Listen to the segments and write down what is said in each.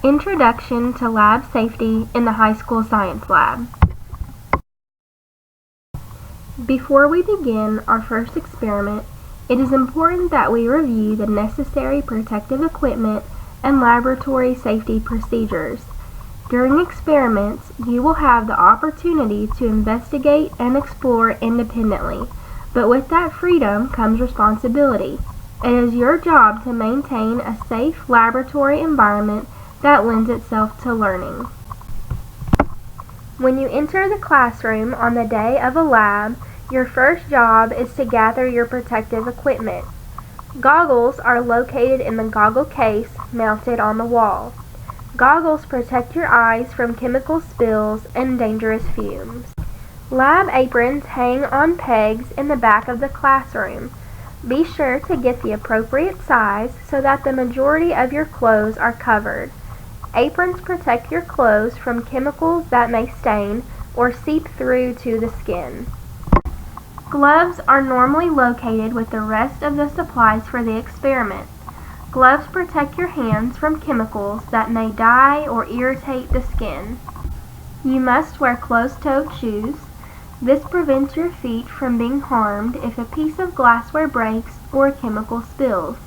Introduction to Lab Safety in the High School Science Lab. Before we begin our first experiment, it is important that we review the necessary protective equipment and laboratory safety procedures. During experiments, you will have the opportunity to investigate and explore independently, but with that freedom comes responsibility. It is your job to maintain a safe laboratory environment that lends itself to learning. When you enter the classroom on the day of a lab, your first job is to gather your protective equipment. Goggles are located in the goggle case mounted on the wall. Goggles protect your eyes from chemical spills and dangerous fumes. Lab aprons hang on pegs in the back of the classroom. Be sure to get the appropriate size so that the majority of your clothes are covered. Aprons protect your clothes from chemicals that may stain or seep through to the skin. Gloves are normally located with the rest of the supplies for the experiment. Gloves protect your hands from chemicals that may dye or irritate the skin. You must wear closed-toed shoes. This prevents your feet from being harmed if a piece of glassware breaks or a chemical spills.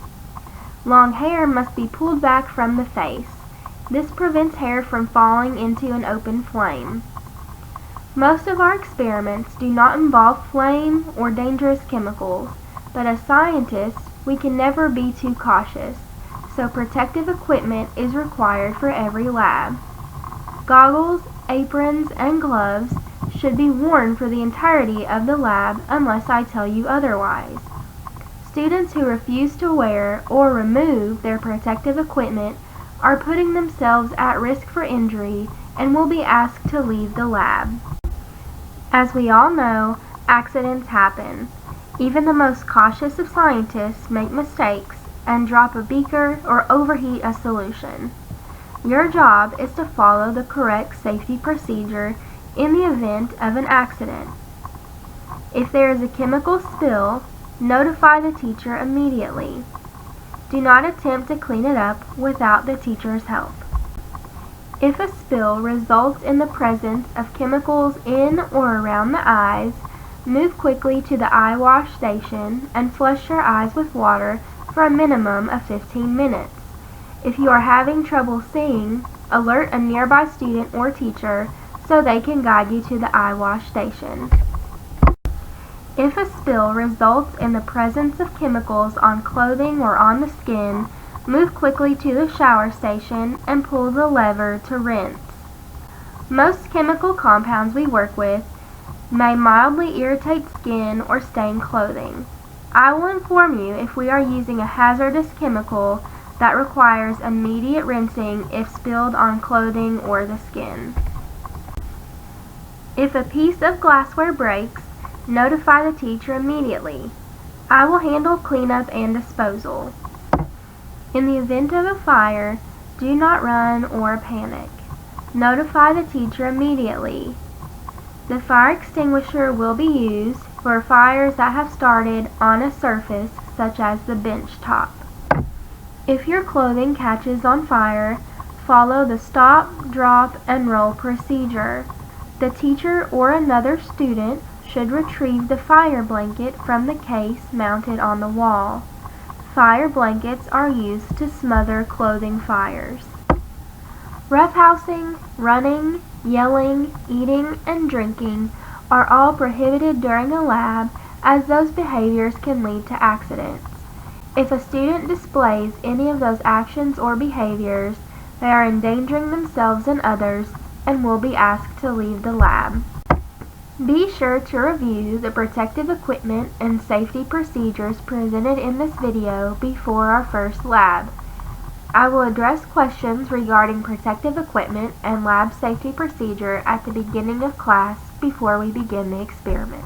Long hair must be pulled back from the face. This prevents hair from falling into an open flame. Most of our experiments do not involve flame or dangerous chemicals, but as scientists, we can never be too cautious, so protective equipment is required for every lab. Goggles, aprons, and gloves should be worn for the entirety of the lab unless I tell you otherwise. Students who refuse to wear or remove their protective equipment are putting themselves at risk for injury and will be asked to leave the lab. As we all know, accidents happen. Even the most cautious of scientists make mistakes and drop a beaker or overheat a solution. Your job is to follow the correct safety procedure in the event of an accident. If there is a chemical spill, notify the teacher immediately. Do not attempt to clean it up without the teacher's help. If a spill results in the presence of chemicals in or around the eyes, move quickly to the eye wash station and flush your eyes with water for a minimum of 15 minutes. If you are having trouble seeing, alert a nearby student or teacher so they can guide you to the eye wash station. If a spill results in the presence of chemicals on clothing or on the skin, move quickly to the shower station and pull the lever to rinse. Most chemical compounds we work with may mildly irritate skin or stain clothing. I will inform you if we are using a hazardous chemical that requires immediate rinsing if spilled on clothing or the skin. If a piece of glassware breaks, notify the teacher immediately. I will handle cleanup and disposal. In the event of a fire, do not run or panic. Notify the teacher immediately. The fire extinguisher will be used for fires that have started on a surface such as the bench top. If your clothing catches on fire, follow the stop, drop, and roll procedure. The teacher or another student should retrieve the fire blanket from the case mounted on the wall. Fire blankets are used to smother clothing fires. Roughhousing, running, yelling, eating, and drinking are all prohibited during a lab, as those behaviors can lead to accidents. If a student displays any of those actions or behaviors, they are endangering themselves and others and will be asked to leave the lab. Be sure to review the protective equipment and safety procedures presented in this video before our first lab. I will address questions regarding protective equipment and lab safety procedure at the beginning of class before we begin the experiment.